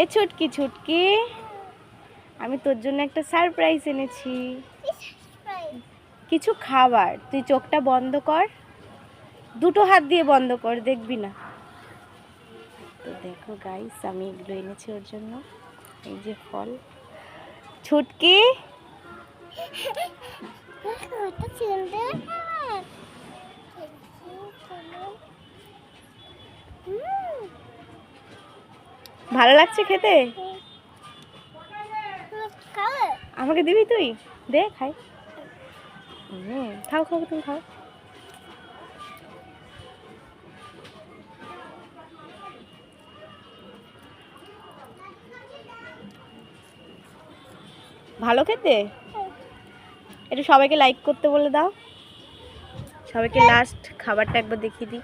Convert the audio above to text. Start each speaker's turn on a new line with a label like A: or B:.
A: এ ছুটকি ছুটকি, আমি তোর জন্য একটা সারপ্রাইজ এনেছি। কিছু খাবার। তুই চোখটা বন্ধ কর, দুটো হাত দিয়ে বন্ধ কর, দেখবি না। তো দেখো গাইস, আমি এগুলো এনেছি ওর জন্য। এই যে ফল। ছুটকি, ভালো লাগছে খেতে? আমাকে দিবি তুই? দে খাই। খাও খাও, তুমি খাও। ভালো খেতে? একটু সবাইকে লাইক করতে বলে দাও। সবাইকে লাস্ট খাবারটা একবার দেখিয়ে দিই।